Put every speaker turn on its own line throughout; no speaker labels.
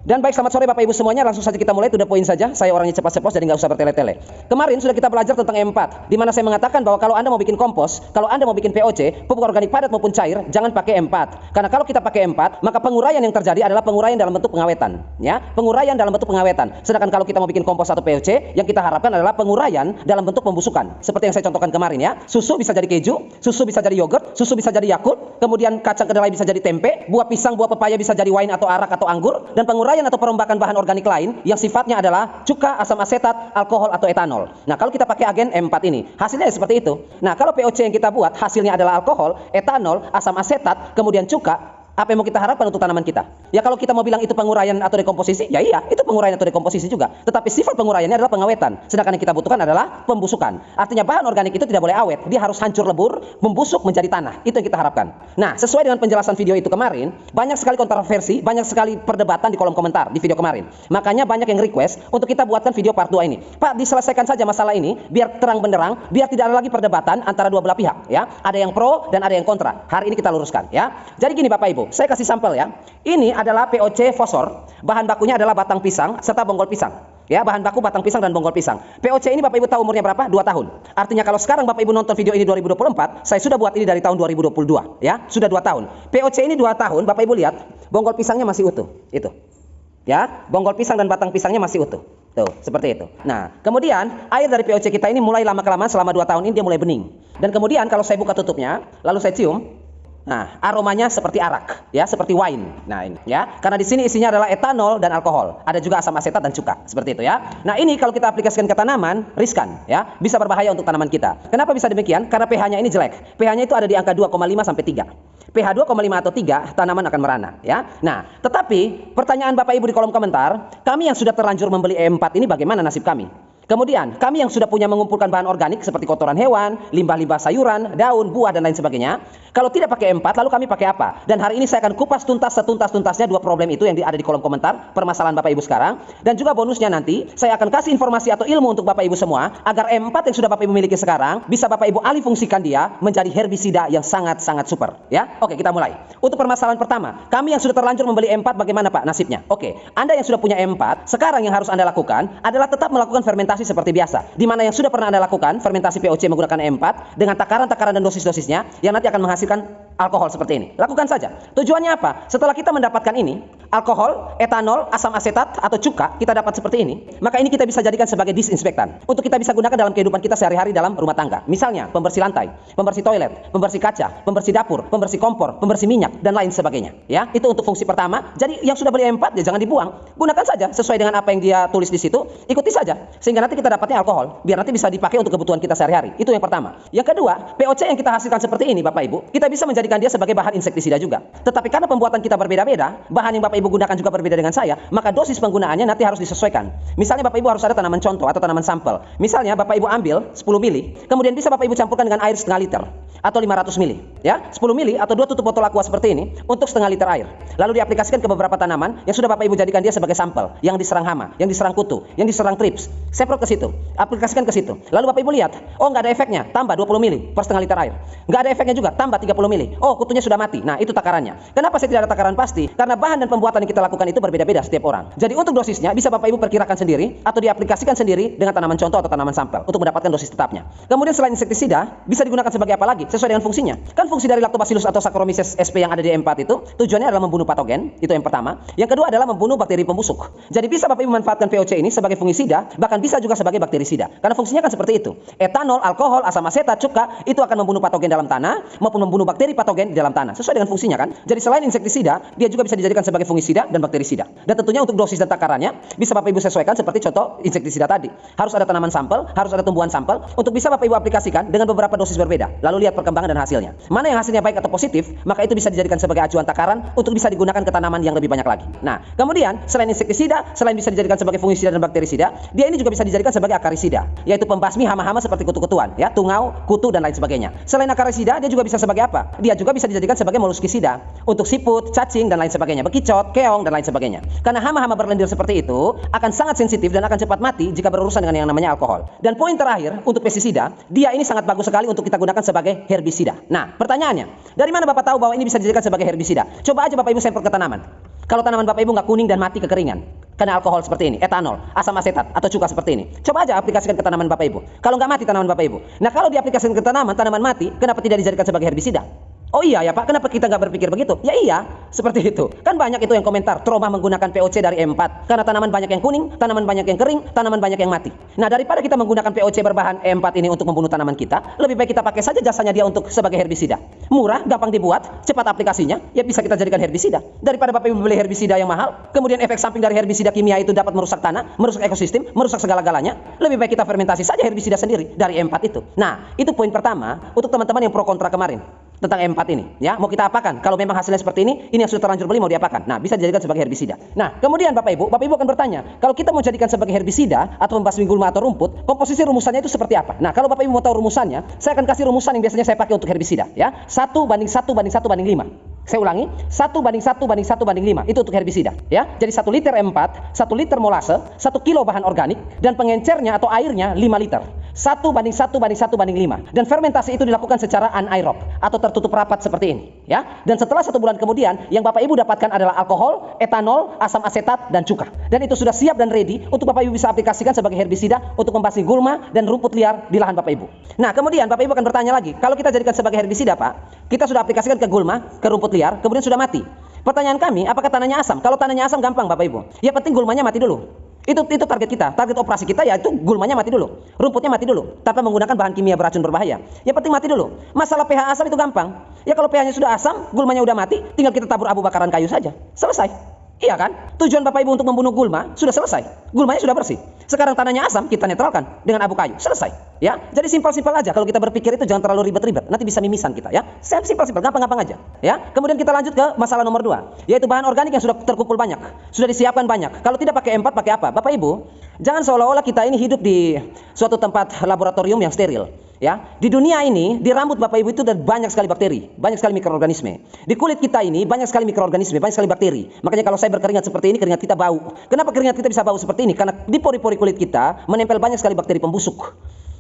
Dan baik, selamat sore Bapak Ibu semuanya. Langsung saja kita mulai, to the point saja. Saya orangnya cepat ceplos, jadi nggak usah bertele-tele. Kemarin sudah kita belajar tentang E4, di mana saya mengatakan bahwa kalau Anda mau bikin kompos, kalau Anda mau bikin POC, pupuk organik padat maupun cair, jangan pakai E4. Karena kalau kita pakai E4, maka penguraian yang terjadi adalah penguraian dalam bentuk pengawetan, ya, penguraian dalam bentuk pengawetan. Sedangkan kalau kita mau bikin kompos atau POC, yang kita harapkan adalah penguraian dalam bentuk pembusukan. Seperti yang saya contohkan kemarin, ya. Susu bisa jadi keju, susu bisa jadi yogurt, susu bisa jadi Yakult, kemudian kacang kedelai bisa jadi tempe, buah pisang, buah pepaya bisa jadi wine atau arak atau anggur, dan penguraian atau perombakan bahan organik lain yang sifatnya adalah cuka, asam asetat, alkohol atau etanol. Nah, kalau kita pakai agen M4 ini, hasilnya seperti itu. Nah, kalau POC yang kita buat hasilnya adalah alkohol, etanol, asam asetat, kemudian cuka, apa yang mau kita harapkan untuk tanaman kita? Ya, kalau kita mau bilang itu penguraian atau dekomposisi, ya iya, itu penguraian atau dekomposisi juga. Tetapi sifat penguraiannya adalah pengawetan. Sedangkan yang kita butuhkan adalah pembusukan. Artinya bahan organik itu tidak boleh awet, dia harus hancur lebur, membusuk menjadi tanah. Itu yang kita harapkan. Nah, sesuai dengan penjelasan video itu kemarin, banyak sekali kontroversi, banyak sekali perdebatan di kolom komentar di video kemarin. Makanya banyak yang request untuk kita buatkan video part 2 ini. Pak, diselesaikan saja masalah ini biar terang benderang, biar tidak ada lagi perdebatan antara dua belah pihak, ya. Ada yang pro dan ada yang kontra. Hari ini kita luruskan, ya. Jadi gini Bapak Ibu, saya kasih sampel, ya. Ini adalah POC fosfor. Bahan bakunya adalah batang pisang serta bonggol pisang. Ya, bahan baku batang pisang dan bonggol pisang. POC ini Bapak Ibu tahu umurnya berapa? 2 tahun. Artinya kalau sekarang Bapak Ibu nonton video ini 2024, saya sudah buat ini dari tahun 2022, ya. Sudah 2 tahun. POC ini 2 tahun, Bapak Ibu lihat, bonggol pisangnya masih utuh. Itu. Ya, bonggol pisang dan batang pisangnya masih utuh. Tuh, seperti itu. Nah, kemudian air dari POC kita ini mulai lama-kelamaan selama 2 tahun ini dia mulai bening. Dan kemudian kalau saya buka tutupnya, lalu saya cium, nah, aromanya seperti arak, ya, seperti wine. Nah, ini, ya, karena di sini isinya adalah etanol dan alkohol. Ada juga asam asetat dan cuka, seperti itu, ya. Nah, ini kalau kita aplikasikan ke tanaman, riskan, ya, bisa berbahaya untuk tanaman kita. Kenapa bisa demikian? Karena pH-nya ini jelek. pH-nya itu ada di angka 2,5 sampai 3. pH 2,5 atau 3, tanaman akan merana, ya. Nah, tetapi pertanyaan Bapak Ibu di kolom komentar, kami yang sudah terlanjur membeli E4 ini bagaimana nasib kami? Kemudian, kami yang sudah punya mengumpulkan bahan organik seperti kotoran hewan, limbah-limbah sayuran, daun, buah, dan lain sebagainya. Kalau tidak pakai E4, lalu kami pakai apa? Dan hari ini saya akan kupas tuntas setuntas-tuntasnya dua problem itu yang ada di kolom komentar, permasalahan Bapak Ibu sekarang. Dan juga bonusnya nanti, saya akan kasih informasi atau ilmu untuk Bapak Ibu semua, agar E4 yang sudah Bapak Ibu miliki sekarang, bisa Bapak Ibu alih fungsikan dia menjadi herbisida yang sangat-sangat super. Ya, oke, kita mulai. Untuk permasalahan pertama, kami yang sudah terlanjur membeli E4, bagaimana Pak nasibnya? Oke, Anda yang sudah punya E4, sekarang yang harus Anda lakukan adalah tetap melakukan fermentasi seperti biasa. Di mana yang sudah pernah Anda lakukan fermentasi POC menggunakan E4 dengan takaran-takaran dan dosis-dosisnya yang nanti akan menghasilkan alkohol seperti ini. Lakukan saja. Tujuannya apa? Setelah kita mendapatkan ini, alkohol, etanol, asam asetat atau cuka, kita dapat seperti ini, maka ini kita bisa jadikan sebagai disinfektan untuk kita bisa gunakan dalam kehidupan kita sehari-hari dalam rumah tangga. Misalnya, pembersih lantai, pembersih toilet, pembersih kaca, pembersih dapur, pembersih kompor, pembersih minyak dan lain sebagainya. Ya, itu untuk fungsi pertama. Jadi yang sudah beli E4 ya jangan dibuang. Gunakan saja sesuai dengan apa yang dia tulis di situ, ikuti saja sehingga nanti kita dapatnya alkohol, biar nanti bisa dipakai untuk kebutuhan kita sehari-hari. Itu yang pertama. Yang kedua, POC yang kita hasilkan seperti ini Bapak Ibu, kita bisa menjadikan dia sebagai bahan insektisida juga. Tetapi karena pembuatan kita berbeda-beda, bahan yang Bapak Ibu gunakan juga berbeda dengan saya, maka dosis penggunaannya nanti harus disesuaikan. Misalnya Bapak Ibu harus ada tanaman contoh atau tanaman sampel. Misalnya Bapak Ibu ambil 10 mili, kemudian bisa Bapak Ibu campurkan dengan air setengah liter atau 500 mili, ya, 10 mili atau 2 tutup botol aqua seperti ini untuk setengah liter air. Lalu diaplikasikan ke beberapa tanaman yang sudah Bapak Ibu jadikan dia sebagai sampel, yang diserang hama, yang diserang kutu, yang diserang trips. Semprot ke situ, aplikasikan ke situ. Lalu Bapak Ibu lihat, oh nggak ada efeknya, tambah 20 mili per setengah liter air. Nggak ada efeknya juga, tambah 30 mili. Oh, kutunya sudah mati. Nah, itu takarannya. Kenapa saya tidak ada takaran pasti? Karena bahan dan pembuatan yang kita lakukan itu berbeda-beda setiap orang. Jadi untuk dosisnya bisa Bapak Ibu perkirakan sendiri atau diaplikasikan sendiri dengan tanaman contoh atau tanaman sampel untuk mendapatkan dosis tetapnya. Kemudian selain insektisida, bisa digunakan sebagai apa lagi? Sesuai dengan fungsinya. Kan fungsi dari Lactobacillus atau Saccharomyces sp yang ada di E4 itu tujuannya adalah membunuh patogen, itu yang pertama. Yang kedua adalah membunuh bakteri pembusuk. Jadi bisa Bapak Ibu memanfaatkan POC ini sebagai fungisida, bahkan bisa juga sebagai bakterisida. Karena fungsinya kan seperti itu. Etanol, alkohol, asam asetat, cuka itu akan membunuh patogen dalam tanah maupun membunuh bakteri patogen di dalam tanah. Sesuai dengan fungsinya kan. Jadi selain insektisida, dia juga bisa dijadikan sebagai fungisida dan bakterisida. Dan tentunya untuk dosis dan takarannya bisa Bapak Ibu sesuaikan seperti contoh insektisida tadi. Harus ada tanaman sampel, harus ada tumbuhan sampel untuk bisa Bapak Ibu aplikasikan dengan beberapa dosis berbeda. Lalu lihat perkembangan dan hasilnya. Mana yang hasilnya baik atau positif, maka itu bisa dijadikan sebagai acuan takaran untuk bisa digunakan ke tanaman yang lebih banyak lagi. Nah, kemudian selain insektisida, selain bisa dijadikan sebagai fungisida dan bakterisida, dia ini juga bisa dijadikan sebagai akarisida, yaitu pembasmi hama-hama seperti kutu-kutuan, ya, tungau, kutu dan lain sebagainya. Selain akarisida, dia juga bisa sebagai apa? Dia juga bisa dijadikan sebagai moluskisida untuk siput, cacing dan lain sebagainya, bekicot, keong dan lain sebagainya. Karena hama-hama berlendir seperti itu akan sangat sensitif dan akan cepat mati jika berurusan dengan yang namanya alkohol. Dan poin terakhir untuk pestisida, dia ini sangat bagus sekali untuk kita gunakan sebagai herbisida. Nah, pertanyaannya, dari mana Bapak tahu bahwa ini bisa dijadikan sebagai herbisida? Coba aja Bapak Ibu semprot ke tanaman. Kalau tanaman Bapak Ibu nggak kuning dan mati kekeringan, kena alkohol seperti ini, etanol, asam asetat, atau cuka seperti ini. Coba aja aplikasikan ke tanaman Bapak Ibu. Kalau nggak mati tanaman Bapak Ibu. Nah kalau diaplikasikan ke tanaman mati, kenapa tidak dijadikan sebagai herbisida? Oh iya ya Pak, kenapa kita nggak berpikir begitu? Ya iya, seperti itu. Kan banyak itu yang komentar, trauma menggunakan POC dari E4. Karena tanaman banyak yang kuning, tanaman banyak yang kering, tanaman banyak yang mati. Nah daripada kita menggunakan POC berbahan E4 ini untuk membunuh tanaman kita, lebih baik kita pakai saja jasanya dia untuk sebagai herbisida. Murah, gampang dibuat, cepat aplikasinya, ya bisa kita jadikan herbisida. Daripada Bapak Ibu beli herbisida yang mahal, kemudian efek samping dari herbisida kimia itu dapat merusak tanah, merusak ekosistem, merusak segala-galanya, lebih baik kita fermentasi saja herbisida sendiri dari E4 itu. Nah, itu poin pertama untuk teman-teman yang pro kontra kemarin tentang E4 ini, ya. Mau kita apakan? Kalau memang hasilnya seperti ini yang sudah terlanjur beli mau diapakan? Nah, bisa dijadikan sebagai herbisida. Nah, kemudian Bapak Ibu akan bertanya, kalau kita mau jadikan sebagai herbisida atau membasmi gulma atau rumput, komposisi rumusannya itu seperti apa? Nah, kalau Bapak Ibu mau tahu rumusannya, saya akan kasih rumusan yang biasanya saya pakai untuk herbisida, ya. 1:1:1:5. Saya ulangi, 1:1:1:5 itu untuk herbisida, ya. Jadi 1 liter E4, 1 liter molase, 1 kilo bahan organik, dan pengencernya atau airnya 5 liter. 1:1:1:5. Dan fermentasi itu dilakukan secara anaerob atau tertutup rapat seperti ini, ya. Dan setelah 1 bulan kemudian, yang Bapak Ibu dapatkan adalah alkohol, etanol, asam asetat, dan cuka. Dan itu sudah siap dan ready untuk Bapak Ibu bisa aplikasikan sebagai herbisida untuk membasmi gulma dan rumput liar di lahan Bapak Ibu. Nah, kemudian Bapak Ibu akan bertanya lagi, kalau kita jadikan sebagai herbisida, Pak, kita sudah aplikasikan ke gulma, ke rumput liar, kemudian sudah mati. Pertanyaan kami, apakah tanahnya asam? Kalau tanahnya asam gampang Bapak Ibu. Ya penting gulmanya mati dulu. Itu target kita, target operasi kita yaitu gulmanya mati dulu, rumputnya mati dulu, tanpa menggunakan bahan kimia beracun berbahaya. Yang penting mati dulu. Masalah pH asam itu gampang. Ya kalau pH-nya sudah asam, gulmanya udah mati, tinggal kita tabur abu bakaran kayu saja. Selesai. Iya kan? Tujuan Bapak Ibu untuk membunuh gulma sudah selesai. Gulmanya sudah bersih. Sekarang tanahnya asam, kita netralkan dengan abu kayu. Selesai. Ya. Jadi simpel-simpel aja. Kalau kita berpikir itu jangan terlalu ribet-ribet. Nanti bisa mimisan kita, ya. Simpel-simpel, gampang-gampang aja. Ya. Kemudian kita lanjut ke masalah nomor 2, yaitu bahan organik yang sudah terkumpul banyak, sudah disiapkan banyak. Kalau tidak pakai E4, pakai apa? Bapak Ibu, jangan seolah-olah kita ini hidup di suatu tempat laboratorium yang steril. Ya, di dunia ini, di rambut Bapak Ibu itu ada banyak sekali bakteri, banyak sekali mikroorganisme. Di kulit kita ini banyak sekali mikroorganisme, banyak sekali bakteri. Makanya kalau saya berkeringat seperti ini, keringat kita bau. Kenapa keringat kita bisa bau seperti ini? Karena di pori-pori kulit kita menempel banyak sekali bakteri pembusuk.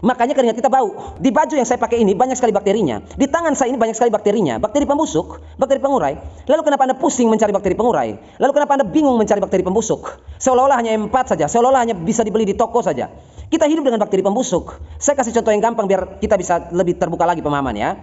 Makanya keringat kita bau. Di baju yang saya pakai ini banyak sekali bakterinya. Di tangan saya ini banyak sekali bakterinya. Bakteri pembusuk, bakteri pengurai. Lalu kenapa Anda pusing mencari bakteri pengurai? Lalu kenapa Anda bingung mencari bakteri pembusuk? Seolah-olah hanya E4 saja, seolah-olah hanya bisa dibeli di toko saja. Kita hidup dengan bakteri pembusuk. Saya kasih contoh yang gampang biar kita bisa lebih terbuka lagi pemahaman, ya.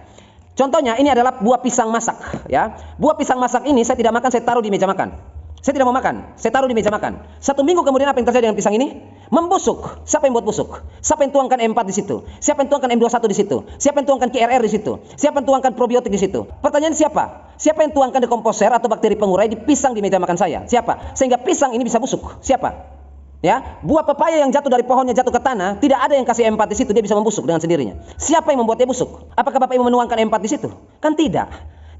Contohnya ini adalah buah pisang masak, ya. Buah pisang masak ini saya tidak makan, saya taruh di meja makan. Saya tidak mau makan, saya taruh di meja makan. 1 minggu kemudian apa yang terjadi dengan pisang ini? Membusuk. Siapa yang buat busuk? Siapa yang tuangkan E4 di situ? Siapa yang tuangkan M21 di situ? Siapa yang tuangkan KRR di situ? Siapa yang tuangkan probiotik di situ? Pertanyaan siapa? Siapa yang tuangkan dekomposer atau bakteri pengurai di pisang di meja makan saya? Siapa? Sehingga pisang ini bisa busuk. Siapa? Ya, buah pepaya yang jatuh dari pohonnya jatuh ke tanah, tidak ada yang kasih E4 di situ, dia bisa membusuk dengan sendirinya. Siapa yang membuatnya busuk? Apakah Bapak Ibu menuangkan E4 di situ? Kan tidak.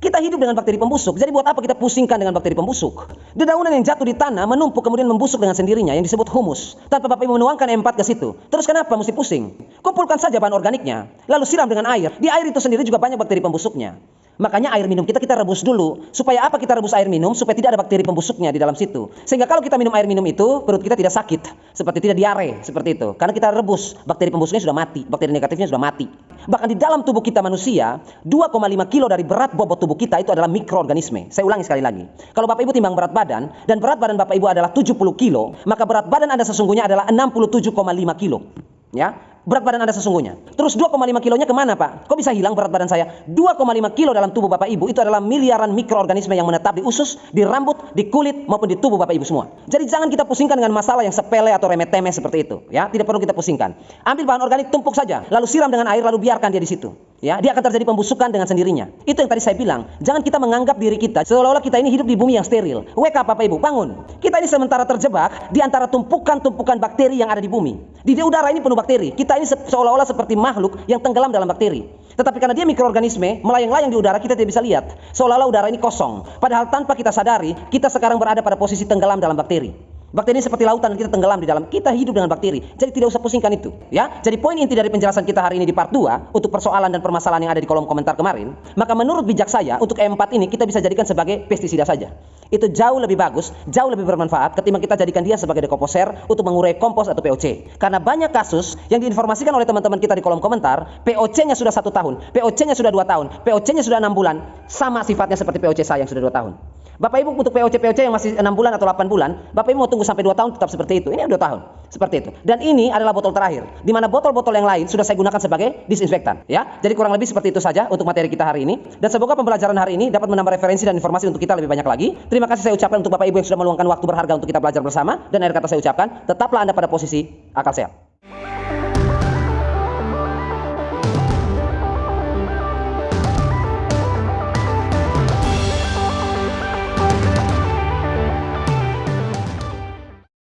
Kita hidup dengan bakteri pembusuk. Jadi buat apa kita pusingkan dengan bakteri pembusuk? Dedaunan yang jatuh di tanah menumpuk kemudian membusuk dengan sendirinya yang disebut humus. Tanpa Bapak Ibu menuangkan E4 ke situ. Terus kenapa mesti pusing? Kumpulkan saja bahan organiknya, lalu siram dengan air. Di air itu sendiri juga banyak bakteri pembusuknya. Makanya air minum kita rebus dulu. Supaya apa kita rebus air minum? Supaya tidak ada bakteri pembusuknya di dalam situ. Sehingga kalau kita minum air minum itu, perut kita tidak sakit. Seperti tidak diare, seperti itu. Karena kita rebus, bakteri pembusuknya sudah mati. Bakteri negatifnya sudah mati. Bahkan di dalam tubuh kita manusia, 2,5 kilo dari berat bobot tubuh kita itu adalah mikroorganisme. Saya ulangi sekali lagi. Kalau Bapak Ibu timbang berat badan, dan berat badan Bapak Ibu adalah 70 kilo, maka berat badan Anda sesungguhnya adalah 67,5 kilo. Ya, berat badan Anda sesungguhnya. Terus 2,5 kilonya kemana Pak? Kok bisa hilang berat badan saya? 2,5 kilo dalam tubuh Bapak Ibu itu adalah miliaran mikroorganisme yang menetap di usus, di rambut, di kulit maupun di tubuh Bapak Ibu semua. Jadi jangan kita pusingkan dengan masalah yang sepele atau remeh-temeh seperti itu. Ya, tidak perlu kita pusingkan. Ambil bahan organik, tumpuk saja, lalu siram dengan air, lalu biarkan dia di situ. Ya, dia akan terjadi pembusukan dengan sendirinya. Itu yang tadi saya bilang. Jangan kita menganggap diri kita seolah-olah kita ini hidup di bumi yang steril. Wake up Bapak Ibu, bangun. Kita ini sementara terjebak di antara tumpukan-tumpukan bakteri yang ada di bumi. Di udara ini penuh bakteri. Kita ini seolah-olah seperti makhluk yang tenggelam dalam bakteri. Tetapi karena dia mikroorganisme, melayang-layang di udara, kita tidak bisa lihat. Seolah-olah udara ini kosong. Padahal tanpa kita sadari, kita sekarang berada pada posisi tenggelam dalam bakteri. Bakteri ini seperti lautan dan kita tenggelam di dalam. Kita hidup dengan bakteri. Jadi tidak usah pusingkan itu, ya. Jadi poin inti dari penjelasan kita hari ini di part 2 untuk persoalan dan permasalahan yang ada di kolom komentar kemarin, maka menurut bijak saya untuk E4 ini kita bisa jadikan sebagai pestisida saja. Itu jauh lebih bagus, jauh lebih bermanfaat ketimbang kita jadikan dia sebagai dekomposer untuk mengurai kompos atau POC. Karena banyak kasus yang diinformasikan oleh teman-teman kita di kolom komentar, POC-nya sudah 1 tahun, POC-nya sudah 2 tahun, POC-nya sudah 6 bulan, sama sifatnya seperti POC saya yang sudah 2 tahun. Bapak Ibu untuk POC yang masih 6 bulan atau 8 bulan, Bapak Ibu mau tunggu sampai 2 tahun tetap seperti itu. Ini 2 tahun. Seperti itu. Dan ini adalah botol terakhir. Di mana botol-botol yang lain sudah saya gunakan sebagai disinfektan, ya. Jadi kurang lebih seperti itu saja untuk materi kita hari ini. Dan semoga pembelajaran hari ini dapat menambah referensi dan informasi untuk kita lebih banyak lagi. Terima kasih saya ucapkan untuk Bapak Ibu yang sudah meluangkan waktu berharga untuk kita belajar bersama. Dan akhir kata saya ucapkan, tetaplah Anda pada posisi akal sehat.